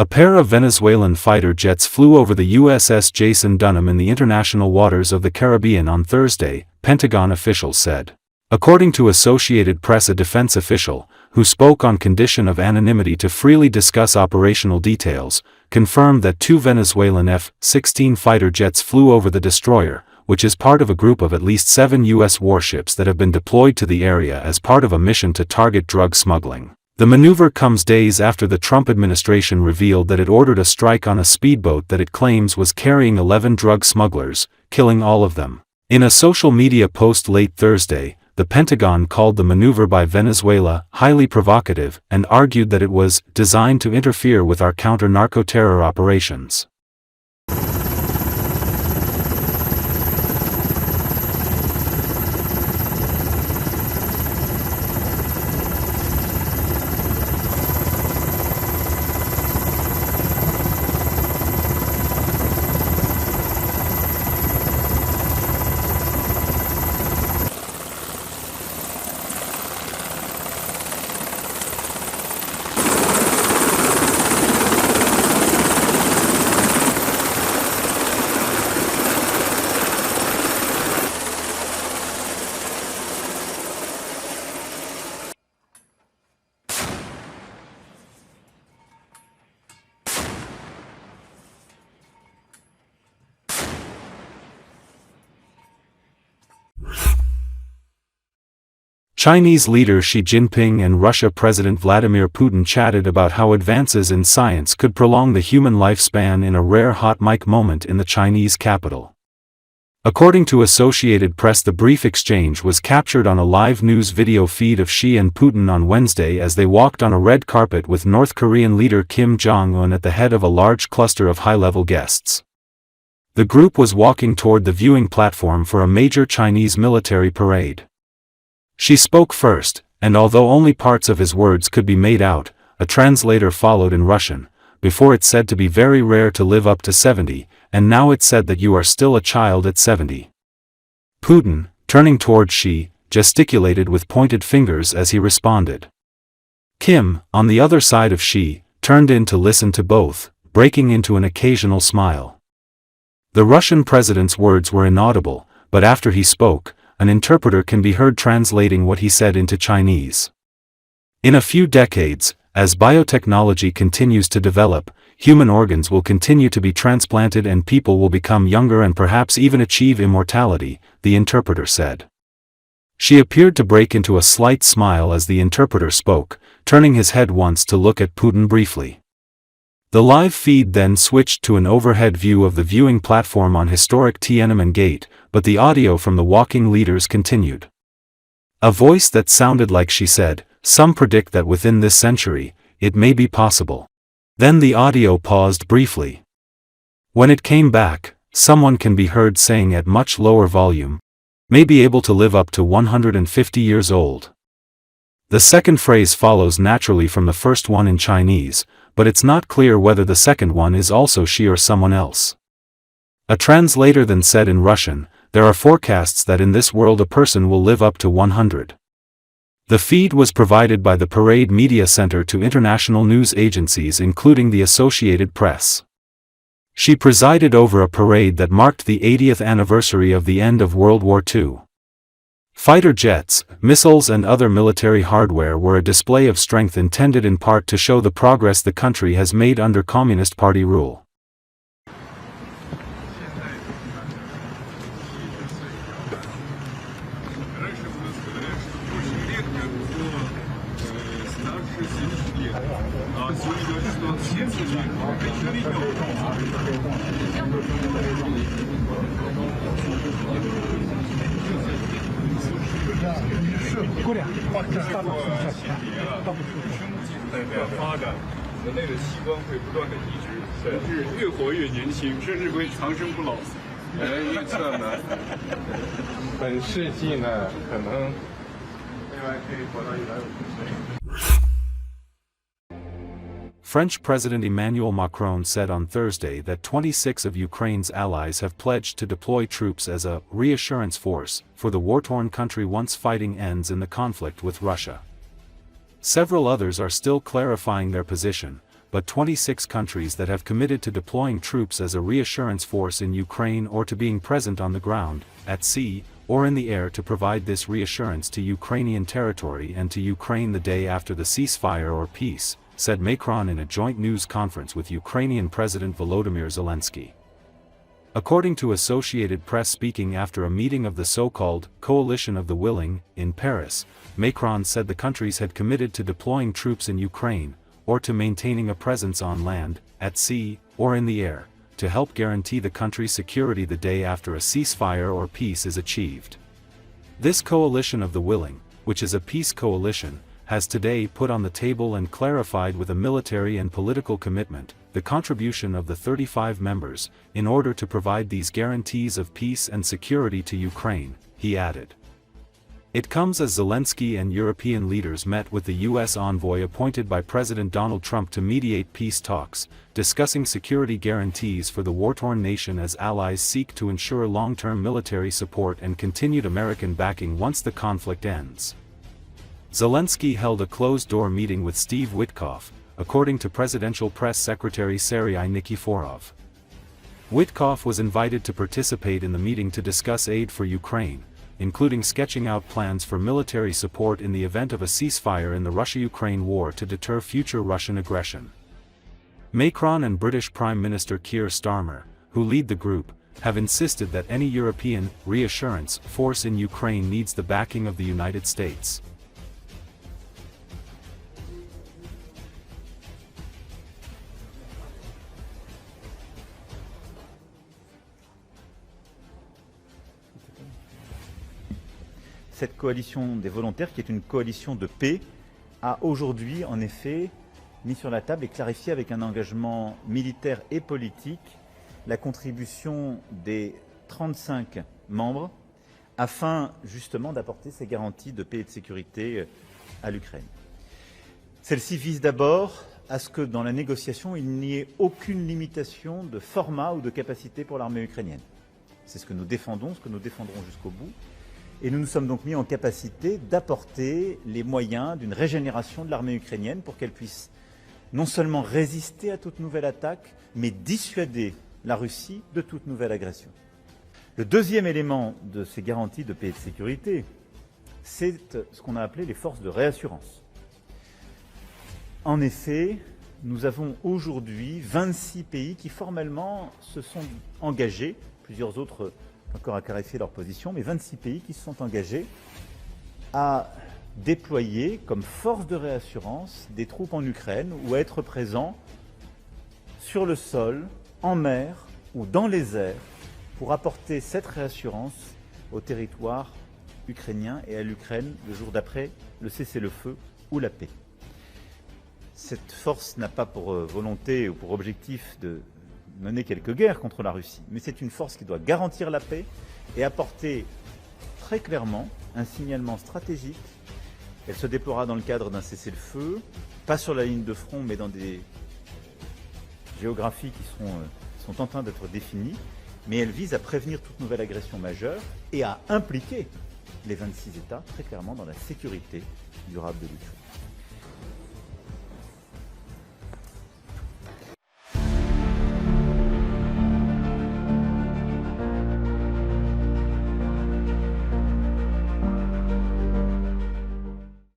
A pair of Venezuelan fighter jets flew over the USS Jason Dunham in the international waters of the Caribbean on Thursday, Pentagon officials said. According to Associated Press, a defense official, who spoke on condition of anonymity to freely discuss operational details, confirmed that 2 Venezuelan F-16 fighter jets flew over the destroyer, which is part of a group of at least 7 U.S. warships that have been deployed to the area as part of a mission to target drug smuggling. The maneuver comes days after the Trump administration revealed that it ordered a strike on a speedboat that it claims was carrying 11 drug smugglers, killing all of them. In a social media post late Thursday, the Pentagon called the maneuver by Venezuela highly provocative and argued that it was designed to interfere with our counter-narco-terror operations. Chinese leader Xi Jinping and Russia President Vladimir Putin chatted about how advances in science could prolong the human lifespan in a rare hot mic moment in the Chinese capital. According to Associated Press, the brief exchange was captured on a live news video feed of Xi and Putin on Wednesday as they walked on a red carpet with North Korean leader Kim Jong-un at the head of a large cluster of high-level guests. The group was walking toward the viewing platform for a major Chinese military parade. Xi spoke first, and although only parts of his words could be made out, a translator followed in Russian. Before it said to be very rare to live up to 70, and now it said that you are still a child at 70. Putin, turning toward Xi, gesticulated with pointed fingers as he responded. Kim, on the other side of Xi, turned in to listen to both, breaking into an occasional smile. The Russian president's words were inaudible, but after he spoke, an interpreter can be heard translating what he said into Chinese. In a few decades, as biotechnology continues to develop, human organs will continue to be transplanted and people will become younger and perhaps even achieve immortality, the interpreter said. She appeared to break into a slight smile as the interpreter spoke, turning his head once to look at Putin briefly. The live feed then switched to an overhead view of the viewing platform on historic Tiananmen Gate, but the audio from the walking leaders continued. A voice that sounded like she said, "Some predict that within this century, it may be possible." Then the audio paused briefly. When it came back, someone can be heard saying at much lower volume, "May be able to live up to 150 years old." The second phrase follows naturally from the first one in Chinese, but it's not clear whether the second one is also she or someone else. A translator then said in Russian, "There are forecasts that in this world a person will live up to 100. The feed was provided by the Parade Media Center to international news agencies including the Associated Press. She presided over a parade that marked the 80th anniversary of the end of World War II. Fighter jets, missiles and other military hardware were a display of strength intended in part to show the progress the country has made under Communist Party rule. French President Emmanuel Macron said on Thursday that 26 of Ukraine's allies have pledged to deploy troops as a reassurance force for the war-torn country once fighting ends in the conflict with Russia. Several others are still clarifying their position, but 26 countries that have committed to deploying troops as a reassurance force in Ukraine or to being present on the ground, at sea, or in the air to provide this reassurance to Ukrainian territory and to Ukraine the day after the ceasefire or peace, said Macron in a joint news conference with Ukrainian President Volodymyr Zelensky. According to Associated Press, speaking after a meeting of the so-called Coalition of the Willing, in Paris, Macron said the countries had committed to deploying troops in Ukraine, or to maintaining a presence on land, at sea, or in the air, to help guarantee the country's security the day after a ceasefire or peace is achieved. This Coalition of the Willing, which is a peace coalition, has today put on the table and clarified with a military and political commitment, the contribution of the 35 members, in order to provide these guarantees of peace and security to Ukraine, he added. It comes as Zelensky and European leaders met with the U.S. envoy appointed by President Donald Trump to mediate peace talks, discussing security guarantees for the war-torn nation as allies seek to ensure long-term military support and continued American backing once the conflict ends. Zelensky held a closed-door meeting with Steve Witkoff, according to Presidential Press Secretary Sergei Nikiforov. Witkoff was invited to participate in the meeting to discuss aid for Ukraine, including sketching out plans for military support in the event of a ceasefire in the Russia-Ukraine war to deter future Russian aggression. Macron and British Prime Minister Keir Starmer, who lead the group, have insisted that any European reassurance force in Ukraine needs the backing of the United States. Cette coalition des volontaires, qui est une coalition de paix, a aujourd'hui en effet mis sur la table et clarifié avec un engagement militaire et politique la contribution des 35 membres afin justement d'apporter ces garanties de paix et de sécurité à l'Ukraine. Celle-ci vise d'abord à ce que dans la négociation, il n'y ait aucune limitation de format ou de capacité pour l'armée ukrainienne. C'est ce que nous défendons, ce que nous défendrons jusqu'au bout. Et nous nous sommes donc mis en capacité d'apporter les moyens d'une régénération de l'armée ukrainienne pour qu'elle puisse non seulement résister à toute nouvelle attaque, mais dissuader la Russie de toute nouvelle agression. Le deuxième élément de ces garanties de paix et de sécurité, c'est ce qu'on a appelé les forces de réassurance. En effet, nous avons aujourd'hui 26 pays qui formellement se sont engagés, plusieurs autres encore à clarifier leur position, mais 26 pays qui se sont engagés à déployer comme force de réassurance des troupes en Ukraine ou à être présents sur le sol, en mer ou dans les airs pour apporter cette réassurance au territoire ukrainien et à l'Ukraine le jour d'après le cessez-le-feu ou la paix. Cette force n'a pas pour volonté ou pour objectif de mener quelques guerres contre la Russie, mais c'est une force qui doit garantir la paix et apporter très clairement un signalement stratégique. Elle se déploiera dans le cadre d'un cessez-le-feu, pas sur la ligne de front, mais dans des géographies qui sont en train d'être définies, mais elle vise à prévenir toute nouvelle agression majeure et à impliquer les 26 États très clairement dans la sécurité durable de l'Ukraine.